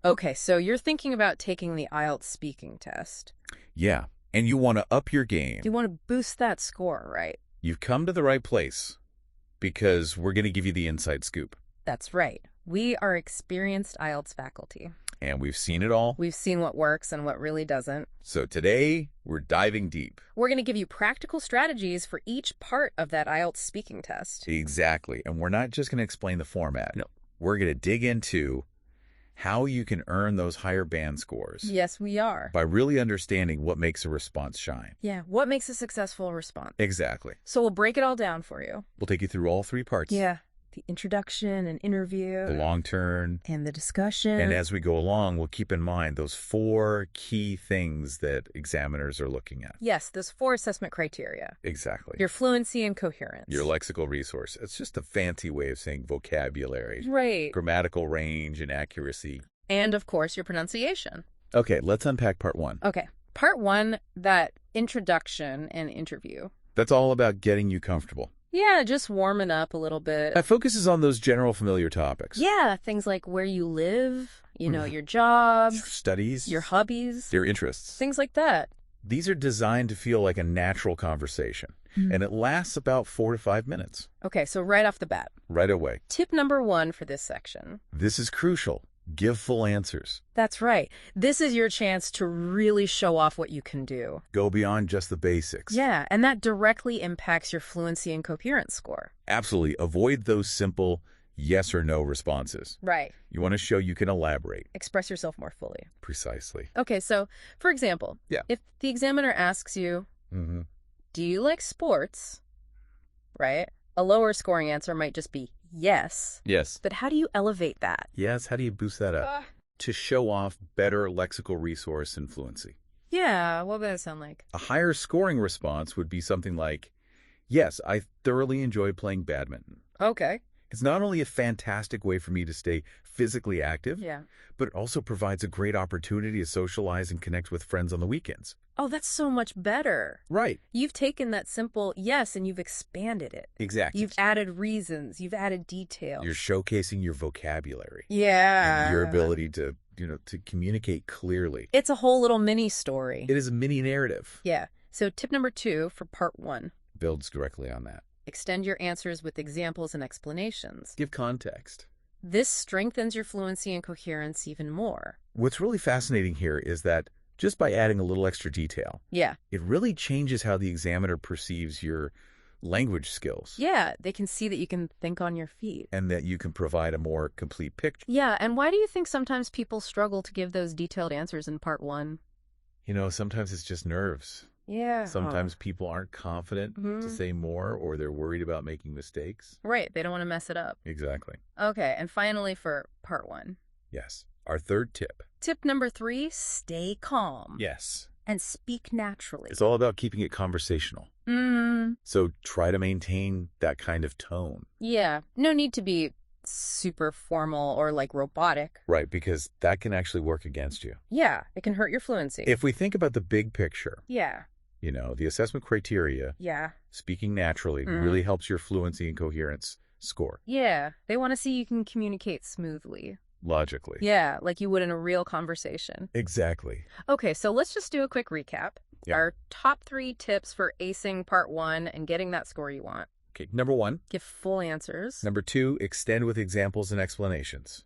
Okay, so you're thinking about taking the IELTS speaking test. Yeah, and you want to up your game. You want to boost that score, right? You've come to the right place because we're going to give you the inside scoop. That's right. We are experienced IELTS faculty. And we've seen it all. We've seen what works and what really doesn't. So today, we're diving deep. We're going to give you practical strategies for each part of that IELTS speaking test. Exactly. And we're not just going to explain the format. No. We're going to dig into how you can earn those higher band scores. Yes, we are. By really understanding what makes a response shine. Yeah, what makes a successful response? Exactly. So we'll break it all down for you. We'll take you through all three parts. Yeah, the introduction and interview. The long turn. And the discussion. And as we go along, we'll keep in mind those 4 key things that examiners are looking at. Yes, those 4 assessment criteria. Exactly. Your fluency and coherence. Your lexical resource. It's just a fancy way of saying vocabulary. Right. Grammatical range and accuracy. And, of course, your pronunciation. Okay, let's unpack part 1. Okay. Part 1, that introduction and interview. That's all about getting you comfortable. Yeah, just warming up a little bit. That focuses on those general familiar topics. Yeah, things like where you live, your job, studies, your hobbies, your interests. things like that. These are designed to feel like a natural conversation, and it lasts about 4 to 5 minutes. Okay, so right off the bat. Right away. Tip number 1 for this section. This is crucial. Give full answers. That's right. This is your chance to really show off what you can do. Go beyond just the basics. Yeah, and that directly impacts your fluency and coherence score. Absolutely. Avoid those simple yes or no responses. Right. You want to show you can elaborate. Express yourself more fully. Precisely. Okay, so, for example, if the examiner asks you, do you like sports? Right? A lower scoring answer might just be yes. Yes. But how do you elevate that? Yes, how do you boost that up? To show off better lexical resource and fluency. Yeah, what would that sound like? A higher scoring response would be something like, yes, I thoroughly enjoy playing badminton. Okay. It's not only a fantastic way for me to stay physically active, Yeah. but it also provides a great opportunity to socialize and connect with friends on the weekends. Oh, that's so much better. Right. You've taken that simple yes and you've expanded it. Exactly. You've added reasons. You've added details. You're showcasing your vocabulary. Yeah. And your ability to, to communicate clearly. It's a whole little mini story. It is a mini narrative. Yeah. So tip number 2 for part 1. Builds directly on that. Extend your answers with examples and explanations. Give context. This strengthens your fluency and coherence even more. What's really fascinating here is that just by adding a little extra detail, it really changes how the examiner perceives your language skills. Yeah, they can see that you can think on your feet. And that you can provide a more complete picture. Yeah, and why do you think sometimes people struggle to give those detailed answers in part 1? Sometimes it's just nerves. Yeah. Sometimes people aren't confident to say more, or they're worried about making mistakes. Right, they don't want to mess it up. Exactly. Okay, and finally for part 1. Yes, our third tip. Tip number 3, stay calm. Yes. And speak naturally. It's all about keeping it conversational. So try to maintain that kind of tone. Yeah, no need to be super formal or like robotic. Right, because that can actually work against you. Yeah, it can hurt your fluency. If we think about the big picture. Yeah. The assessment criteria. Yeah. Speaking naturally really helps your fluency and coherence score. Yeah, they want to see you can communicate smoothly. Logically. Yeah, like you would in a real conversation. Exactly. Okay, so let's just do a quick recap. Yeah. Our top 3 tips for acing part 1 and getting that score you want. Okay, number 1. Give full answers. Number 2, extend with examples and explanations.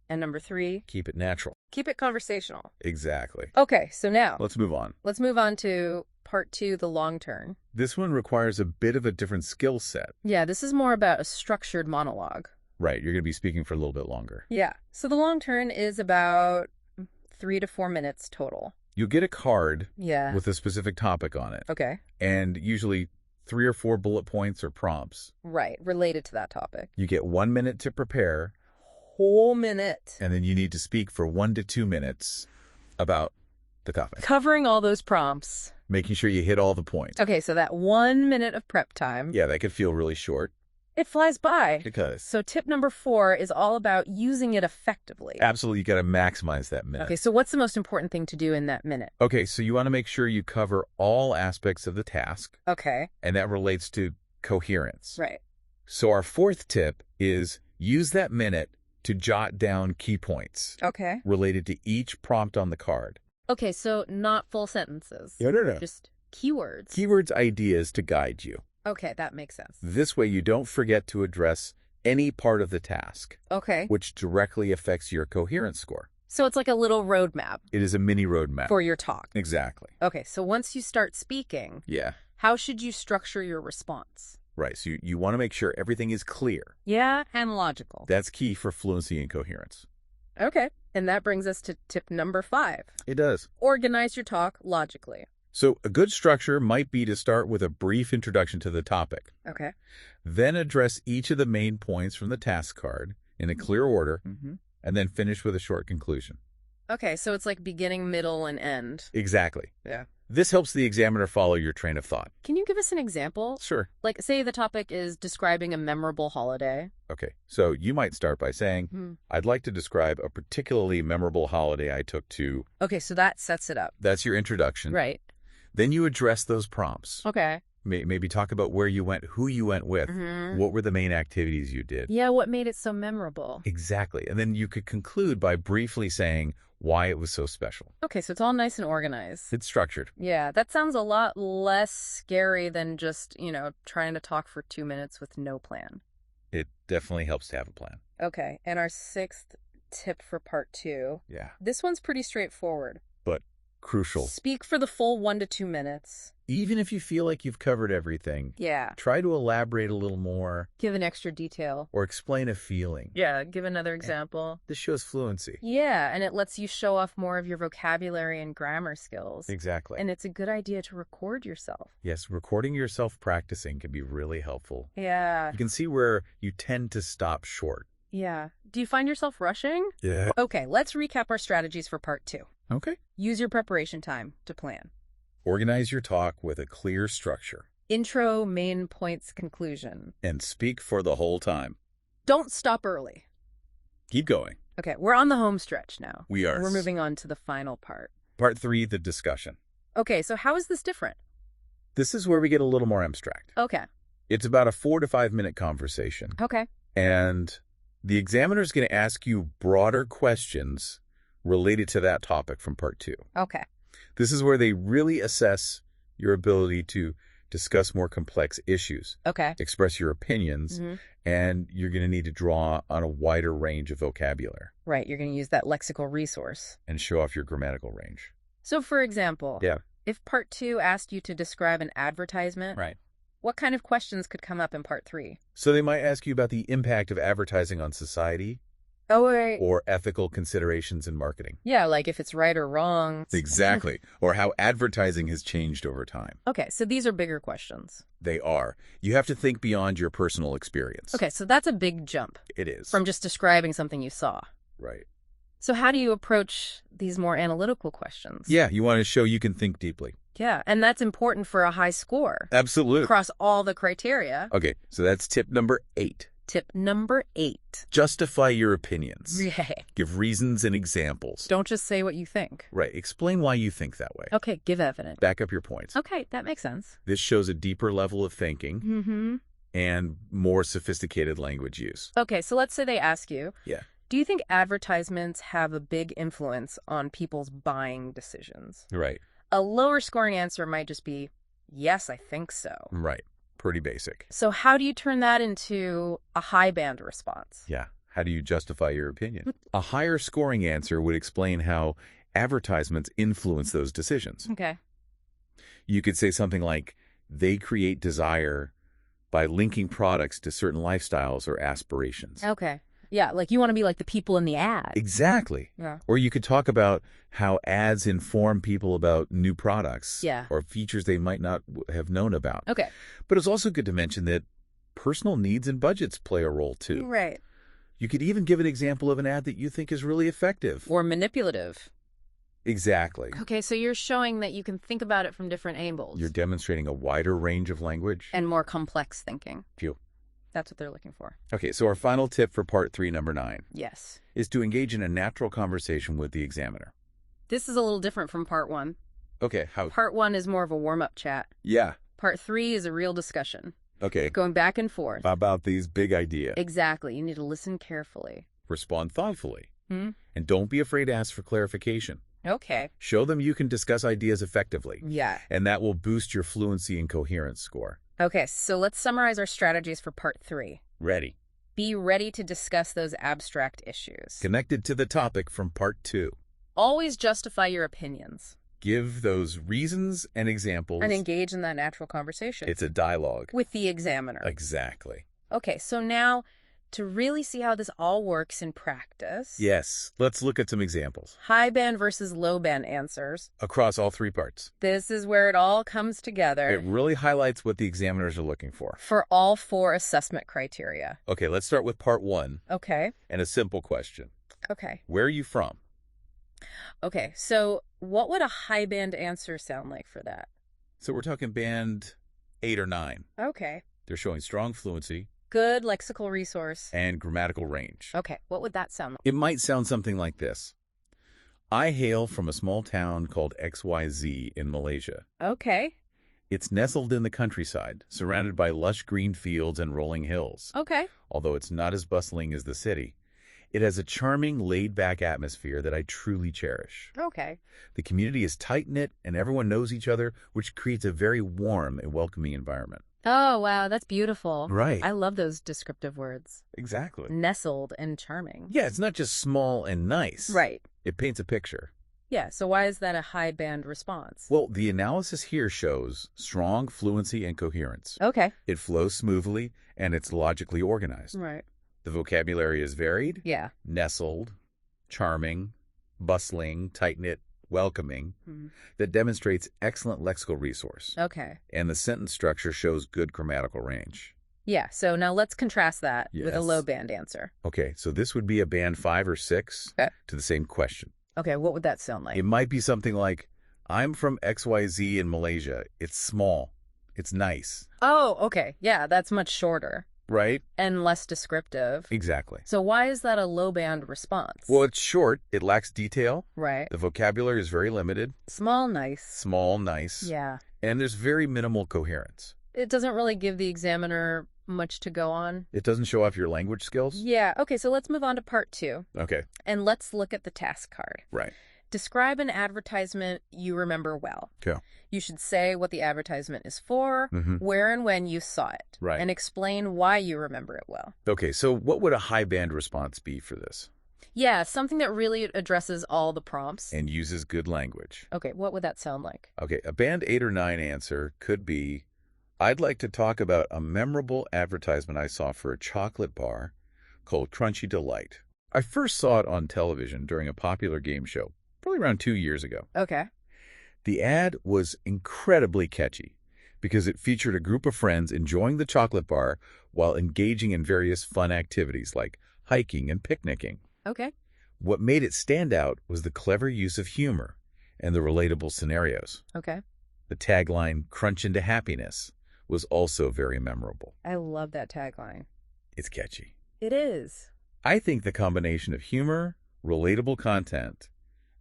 And number 3, keep it natural. Keep it conversational. Exactly. Okay, so now let's move on. Let's move on to part 2, the long turn. This one requires a bit of a different skill set. Yeah, this is more about a structured monologue. Right, you're going to be speaking for a little bit longer. Yeah, so the long turn is about 3 to 4 minutes total. You get a card with a specific topic on it. Okay. And usually 3 or 4 bullet points or prompts. Right, related to that topic. You get 1 minute to prepare. Whole minute. And then you need to speak for 1 to 2 minutes about the topic. Covering all those prompts. Making sure you hit all the points. Okay, so that 1 minute of prep time. Yeah, that could feel really short. It flies by. Because. So tip number 4 is all about using it effectively. Absolutely, you got to maximize that minute. Okay, so what's the most important thing to do in that minute? Okay, so you want to make sure you cover all aspects of the task. Okay. And that relates to coherence. Right. So our 4th tip is use that minute to jot down key points related to each prompt on the card. Okay, so not full sentences. No. Just keywords. Keywords, ideas to guide you. Okay, that makes sense. This way you don't forget to address any part of the task, which directly affects your coherence score. So it's like a little roadmap. It is a mini roadmap. For your talk. Exactly. Okay, so once you start speaking, how should you structure your response? Right, so you want to make sure everything is clear. Yeah, and logical. That's key for fluency and coherence. Okay, and that brings us to tip number 5. It does. Organize your talk logically. So a good structure might be to start with a brief introduction to the topic. Okay. Then address each of the main points from the task card in a clear order, and then finish with a short conclusion. Okay, so it's like beginning, middle, and end. Exactly. Yeah. This helps the examiner follow your train of thought. Can you give us an example? Sure. Like, say the topic is describing a memorable holiday. Okay, so you might start by saying, I'd like to describe a particularly memorable holiday I took to... Okay, so that sets it up. That's your introduction. Right. Then you address those prompts. Okay. Maybe talk about where you went, who you went with, what were the main activities you did. Yeah, what made it so memorable. Exactly. And then you could conclude by briefly saying why it was so special. Okay, so it's all nice and organized. It's structured. Yeah, that sounds a lot less scary than just, trying to talk for 2 minutes with no plan. It definitely helps to have a plan. Okay, and our 6th tip for part 2. Yeah. This one's pretty straightforward. But crucial. Speak for the full 1 to 2 minutes. Even if you feel like you've covered everything, try to elaborate a little more. Give an extra detail. Or explain a feeling. Yeah, give another example. This shows fluency. Yeah, and it lets you show off more of your vocabulary and grammar skills. Exactly. And it's a good idea to record yourself. Yes, recording yourself practicing can be really helpful. Yeah. You can see where you tend to stop short. Yeah. Do you find yourself rushing? Yeah. Okay, let's recap our strategies for part 2. Okay. Use your preparation time to plan. Organize your talk with a clear structure. Intro, main points, conclusion. And speak for the whole time. Don't stop early. Keep going. Okay, we're on the home stretch now. We are. We're moving on to the final part. Part 3, the discussion. Okay, so how is this different? This is where we get a little more abstract. Okay. It's about a 4 to 5 minute conversation. Okay. And the examiner is going to ask you broader questions related to that topic from part 2. Okay. This is where they really assess your ability to discuss more complex issues. Okay. Express your opinions, and you're going to need to draw on a wider range of vocabulary. Right, you're going to use that lexical resource. And show off your grammatical range. So, for example, if part 2 asked you to describe an advertisement, what kind of questions could come up in part 3? So they might ask you about the impact of advertising on society. Oh, right. Or ethical considerations in marketing. Yeah, like if it's right or wrong. Exactly. Or how advertising has changed over time. Okay, so these are bigger questions. They are. You have to think beyond your personal experience. Okay, so that's a big jump. It is. From just describing something you saw. Right. So how do you approach these more analytical questions? Yeah, you want to show you can think deeply. Yeah, and that's important for a high score. Absolutely. Across all the criteria. Okay, so that's tip number 8. Tip number 8. Justify your opinions. Yeah. Give reasons and examples. Don't just say what you think. Right. Explain why you think that way. Okay, give evidence. Back up your points. Okay, that makes sense. This shows a deeper level of thinking and more sophisticated language use. Okay, so let's say they ask you, do you think advertisements have a big influence on people's buying decisions? Right. A lower scoring answer might just be, yes, I think so. Right. Pretty basic. So how do you turn that into a high band response? Yeah. How do you justify your opinion? A higher scoring answer would explain how advertisements influence those decisions. Okay. You could say something like, they create desire by linking products to certain lifestyles or aspirations. Okay. Yeah, like you want to be like the people in the ad. Exactly. Yeah. Or you could talk about how ads inform people about new products or features they might not have known about. Okay. But it's also good to mention that personal needs and budgets play a role too. Right. You could even give an example of an ad that you think is really effective. Or manipulative. Exactly. Okay, so you're showing that you can think about it from different angles. You're demonstrating a wider range of language. And more complex thinking. Phew. That's what they're looking for. Okay, so our final tip for part 3, number 9. Yes. Is to engage in a natural conversation with the examiner. This is a little different from part 1. Okay, how? Part 1 is more of a warm-up chat. Yeah. Part 3 is a real discussion. Okay. Going back and forth. About these big ideas. Exactly. You need to listen carefully. Respond thoughtfully. And don't be afraid to ask for clarification. Okay. Show them you can discuss ideas effectively. Yeah. And that will boost your fluency and coherence score. Okay, so let's summarize our strategies for part 3. Ready. Be ready to discuss those abstract issues. Connected to the topic from part 2. Always justify your opinions. Give those reasons and examples. And engage in that natural conversation. It's a dialogue. With the examiner. Exactly. Okay, so now, to really see how this all works in practice... Yes, let's look at some examples. High band versus low band answers. Across all 3 parts. This is where it all comes together. It really highlights what the examiners are looking for. For all 4 assessment criteria. Okay, let's start with part 1. Okay. And a simple question. Okay. Where are you from? Okay, so what would a high band answer sound like for that? So we're talking band 8 or 9. Okay. They're showing strong fluency. Good lexical resource. And grammatical range. Okay, what would that sound like? It might sound something like this. I hail from a small town called XYZ in Malaysia. Okay. It's nestled in the countryside, surrounded by lush green fields and rolling hills. Okay. Although it's not as bustling as the city, it has a charming, laid-back atmosphere that I truly cherish. Okay. The community is tight-knit and everyone knows each other, which creates a very warm and welcoming environment. Oh, wow, that's beautiful. Right. I love those descriptive words. Exactly. Nestled and charming. Yeah, it's not just small and nice. Right. It paints a picture. Yeah, so why is that a high band response? Well, the analysis here shows strong fluency and coherence. Okay. It flows smoothly and it's logically organized. Right. The vocabulary is varied. Yeah. Nestled, charming, bustling, tight-knit, welcoming, that demonstrates excellent lexical resource. Okay. And the sentence structure shows good grammatical range. Yeah, so now let's contrast that with a low band answer. Okay, so this would be a band 5 or 6 to the same question. Okay, what would that sound like? It might be something like, I'm from XYZ in Malaysia. It's small. It's nice. Oh, okay. Yeah, that's much shorter. Right? And less descriptive. Exactly. So why is that a low band response? Well, it's short. It lacks detail. Right. The vocabulary is very limited. Small, nice. Small, nice. Yeah. And there's very minimal coherence. It doesn't really give the examiner much to go on. It doesn't show off your language skills? Yeah. Okay, so let's move on to part 2. Okay. And let's look at the task card. Right. Describe an advertisement you remember well. Okay. You should say what the advertisement is for, where and when you saw it, right, and explain why you remember it well. Okay, so what would a high band response be for this? Yeah, something that really addresses all the prompts. And uses good language. Okay, what would that sound like? Okay, a band 8 or 9 answer could be, I'd like to talk about a memorable advertisement I saw for a chocolate bar called Crunchy Delight. I first saw it on television during a popular game show, probably around 2 years ago. Okay. The ad was incredibly catchy because it featured a group of friends enjoying the chocolate bar while engaging in various fun activities like hiking and picnicking. Okay. What made it stand out was the clever use of humor and the relatable scenarios. Okay. The tagline, "Crunch into happiness," was also very memorable. I love that tagline. It's catchy. It is. I think the combination of humor, relatable content,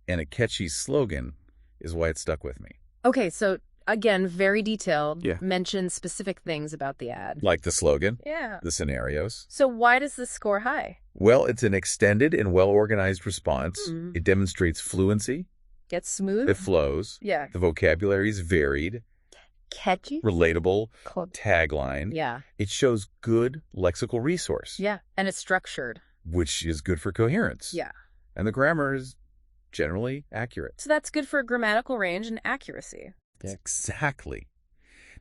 and a catchy slogan is why it stuck with me. Okay, so again, very detailed. Yeah. Mention specific things about the ad. Like the slogan. Yeah. The scenarios. So why does this score high? Well, it's an extended and well-organized response. It demonstrates fluency. Gets smooth. It flows. Yeah. The vocabulary is varied. Catchy. Relatable. Tagline. Yeah. It shows good lexical resource. Yeah, and it's structured. Which is good for coherence. Yeah. And the grammar is generally accurate. So that's good for grammatical range and accuracy. Exactly.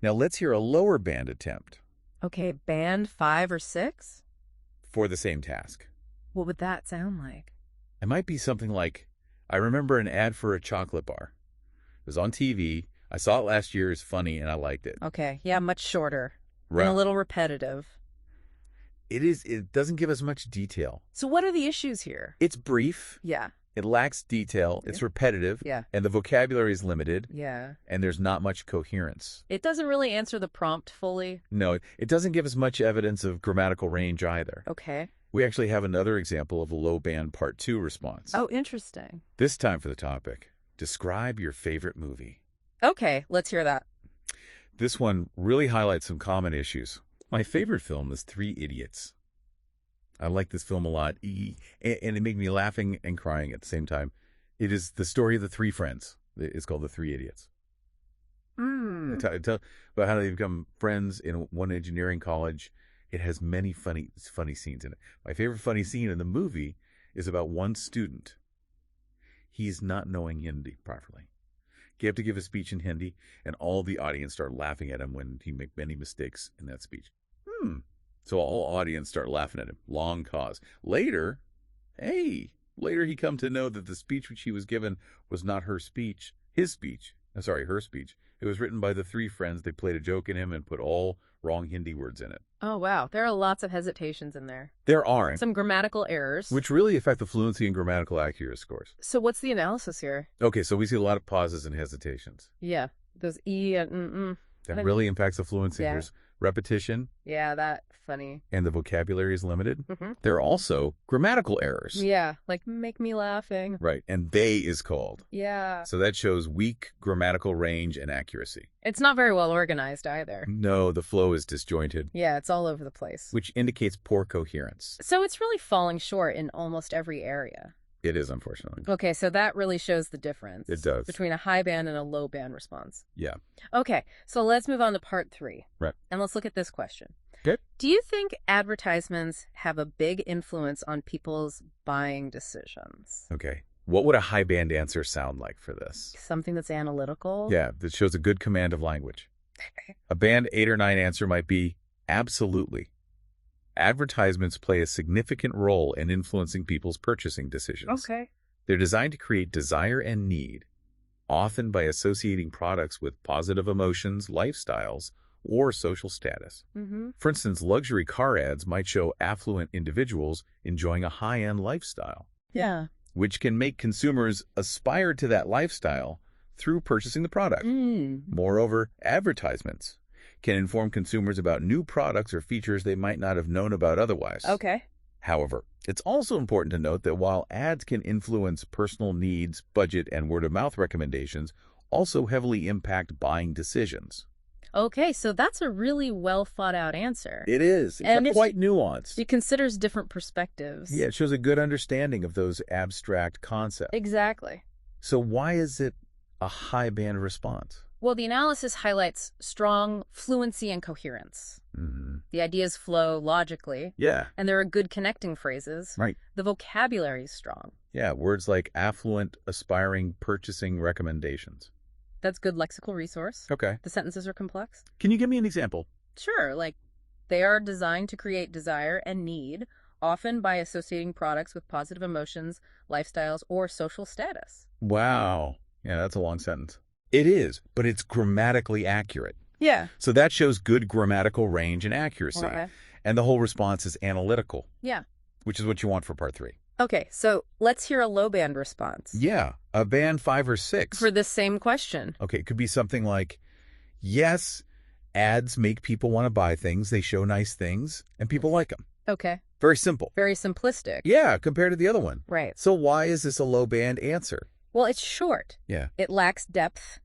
Now let's hear a lower band attempt. Okay, band 5 or 6? For the same task. What would that sound like? It might be something like, I remember an ad for a chocolate bar. It was on TV. I saw it last year. It's funny and I liked it. Okay, yeah, much shorter. Right. And a little repetitive. It doesn't give us much detail. So what are the issues here? It's brief. Yeah. It lacks detail. It's repetitive. Yeah. And the vocabulary is limited. Yeah. And there's not much coherence. It doesn't really answer the prompt fully. No, it doesn't give us much evidence of grammatical range either. Okay. We actually have another example of a low band part 2 response. Oh, interesting. This time for the topic, describe your favorite movie. Okay, let's hear that. This one really highlights some common issues. My favorite film is 3 Idiots. I like this film a lot. And it made me laughing and crying at the same time. It is the story of the three friends. It's called The Three Idiots. It tells about how they become friends in one engineering college. It has many funny scenes in it. My favorite funny scene in the movie is about one student. He's not knowing Hindi properly. He have to give a speech in Hindi, and all the audience start laughing at him when he makes many mistakes in that speech. So all audience start laughing at him. Long pause. Later he come to know that the speech which he was given was not her speech. Her speech. It was written by the three friends. They played a joke in him and put all wrong Hindi words in it. Oh, wow. There are lots of hesitations in there. There are. Some grammatical errors. Which really affect the fluency and grammatical accuracy scores. So what's the analysis here? Okay, so we see a lot of pauses and hesitations. Yeah. Those E and That really impacts the fluency. Yeah. There's repetition. Yeah, that funny. And the vocabulary is limited. There are also grammatical errors. Yeah, like make me laughing. Right, and they is called. Yeah. So that shows weak grammatical range and accuracy. It's not very well organized either. No, the flow is disjointed. Yeah, it's all over the place. Which indicates poor coherence. So it's really falling short in almost every area. It is, unfortunately. Okay, so that really shows the difference. It does. Between a high band and a low band response. Yeah. Okay, so let's move on to part 3. Right. And let's look at this question. Okay. Do you think advertisements have a big influence on people's buying decisions? Okay. What would a high band answer sound like for this? Something that's analytical? Yeah, that shows a good command of language. A band 8 or 9 answer might be absolutely. Advertisements play a significant role in influencing people's purchasing decisions. Okay. They're designed to create desire and need, often by associating products with positive emotions, lifestyles, or social status. For instance, luxury car ads might show affluent individuals enjoying a high-end lifestyle. Yeah. Which can make consumers aspire to that lifestyle through purchasing the product. Moreover, advertisements can inform consumers about new products or features they might not have known about otherwise. Okay. However, it's also important to note that while ads can influence personal needs, budget, and word-of-mouth recommendations, also heavily impact buying decisions. Okay, so that's a really well thought out answer. It is. It's quite nuanced. It considers different perspectives. Yeah, it shows a good understanding of those abstract concepts. Exactly. So why is it a high band response? Well, the analysis highlights strong fluency and coherence. The ideas flow logically. Yeah. And there are good connecting phrases. Right. The vocabulary is strong. Yeah, words like affluent, aspiring, purchasing recommendations. That's good lexical resource. Okay. The sentences are complex. Can you give me an example? Sure, like they are designed to create desire and need, often by associating products with positive emotions, lifestyles, or social status. Wow. Yeah, that's a long sentence. It is, but it's grammatically accurate. Yeah. So that shows good grammatical range and accuracy. Okay. And the whole response is analytical. Yeah. Which is what you want for part 3. Okay, so let's hear a low band response. Yeah, a band 5 or 6. For this same question. Okay, it could be something like, yes, ads make people want to buy things. They show nice things, and people like them. Okay. Very simple. Very simplistic. Yeah, compared to the other one. Right. So why is this a low band answer? Well, it's short. Yeah. It lacks depth.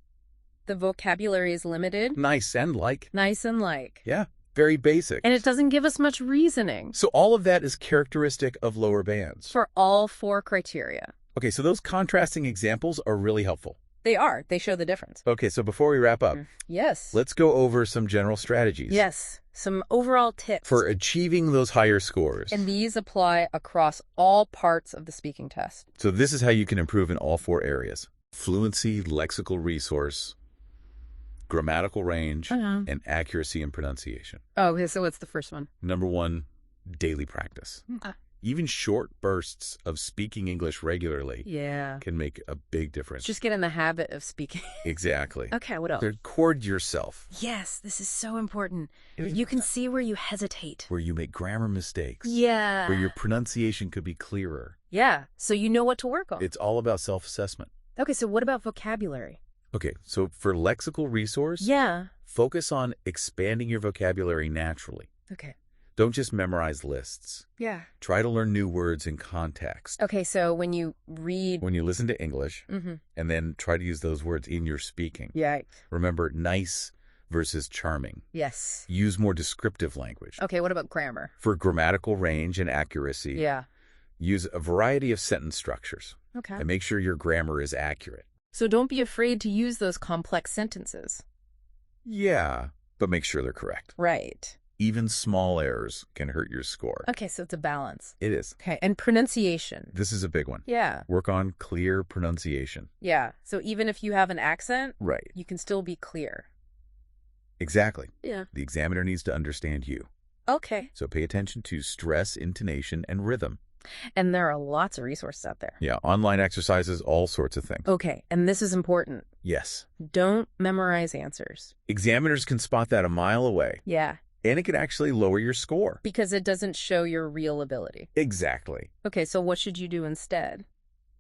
The vocabulary is limited. Nice and like. Nice and like. Yeah, very basic. And it doesn't give us much reasoning. So all of that is characteristic of lower bands. For all 4 criteria. Okay, so those contrasting examples are really helpful. They are. They show the difference. Okay, so before we wrap up, yes, let's go over some general strategies. Yes, some overall tips. For achieving those higher scores. And these apply across all parts of the speaking test. So this is how you can improve in all 4 areas. Fluency, lexical resource, grammatical range, and accuracy and pronunciation. Oh, okay, so what's the first one? Number 1, daily practice. Even short bursts of speaking English regularly can make a big difference. Just get in the habit of speaking. Exactly. Okay, what else? Record yourself. Yes, this is so important. You can see where you hesitate. Where you make grammar mistakes. Yeah. Where your pronunciation could be clearer. Yeah, so you know what to work on. It's all about self-assessment. Okay, so what about vocabulary? Okay, so for lexical resource, focus on expanding your vocabulary naturally. Okay. Don't just memorize lists. Yeah. Try to learn new words in context. Okay, so when you read... When you listen to English, and then try to use those words in your speaking. Yeah. Remember, nice versus charming. Yes. Use more descriptive language. Okay, what about grammar? For grammatical range and accuracy, Yeah. use a variety of sentence structures. Okay. And make sure your grammar is accurate. So don't be afraid to use those complex sentences. Yeah, but make sure they're correct. Right. Even small errors can hurt your score. Okay, so it's a balance. It is. Okay, and pronunciation. This is a big one. Yeah. Work on clear pronunciation. Yeah, so even if you have an accent, Right. you can still be clear. Exactly. Yeah. The examiner needs to understand you. Okay. So pay attention to stress, intonation, and rhythm. And there are lots of resources out there. Yeah, online exercises, all sorts of things. Okay, and this is important. Yes. Don't memorize answers. Examiners can spot that a mile away. Yeah. And it could actually lower your score. Because it doesn't show your real ability. Exactly. Okay, so what should you do instead?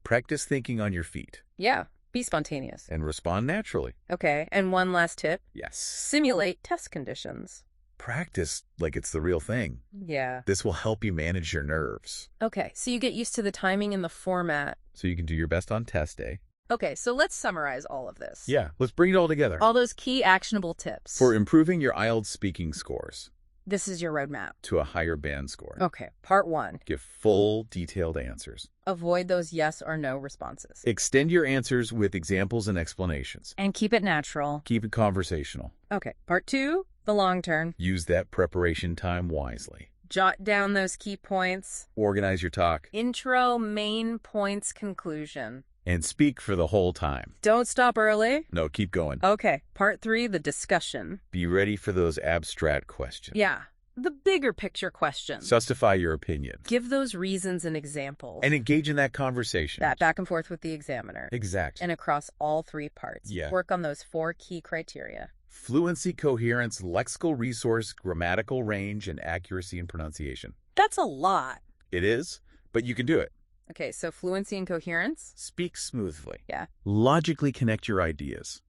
Practice thinking on your feet. Yeah, be spontaneous. And respond naturally. Okay, and one last tip. Yes. Simulate test conditions. Practice like it's the real thing. Yeah. This will help you manage your nerves. Okay, so you get used to the timing and the format. So you can do your best on test day. Okay, so let's summarize all of this. Yeah, let's bring it all together. All those key actionable tips. For improving your IELTS speaking scores. This is your roadmap. To a higher band score. Okay, part 1. Give full, detailed answers. Avoid those yes or no responses. Extend your answers with examples and explanations. And keep it natural. Keep it conversational. Okay, part 2, the long turn. Use that preparation time wisely. Jot down those key points. Organize your talk. Intro, main points, conclusion. And speak for the whole time. Don't stop early. No, keep going. Okay, part 3, the discussion. Be ready for those abstract questions. Yeah, the bigger picture questions. Justify your opinion. Give those reasons and examples. And engage in that conversation. That back and forth with the examiner. Exactly. And across all 3 parts. Yeah. Work on those 4 key criteria. Fluency, coherence, lexical resource, grammatical range, and accuracy in pronunciation. That's a lot. It is, but you can do it. Okay, so fluency and coherence. Speak smoothly. Yeah. Logically connect your ideas.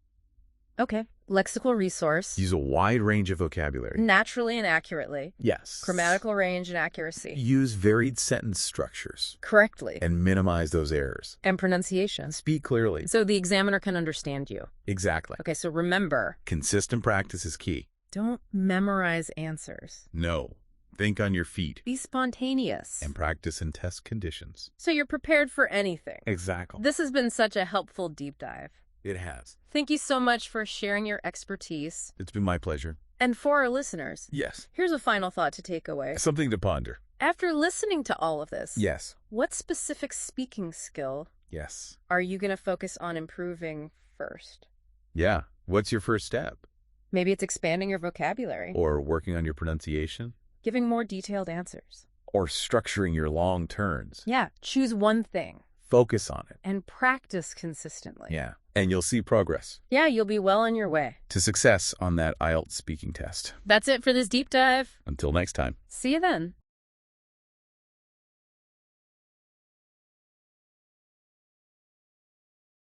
Okay. Lexical resource. Use a wide range of vocabulary. Naturally and accurately. Yes. Grammatical range and accuracy. Use varied sentence structures. Correctly. And minimize those errors. And pronunciation. Speak clearly. So the examiner can understand you. Exactly. Okay, so remember. Consistent practice is key. Don't memorize answers. No. Think on your feet. Be spontaneous. And practice in test conditions. So you're prepared for anything. Exactly. This has been such a helpful deep dive. It has. Thank you so much for sharing your expertise. It's been my pleasure. And for our listeners, Yes. here's a final thought to take away. Something to ponder. After listening to all of this, Yes. what specific speaking skill Yes. are you going to focus on improving first? Yeah. What's your first step? Maybe it's expanding your vocabulary. Or working on your pronunciation? Giving more detailed answers. Or structuring your long turns? Yeah, choose one thing. Focus on it. And practice consistently. Yeah. And you'll see progress. Yeah, you'll be well on your way. To success on that IELTS speaking test. That's it for this deep dive. Until next time. See you then.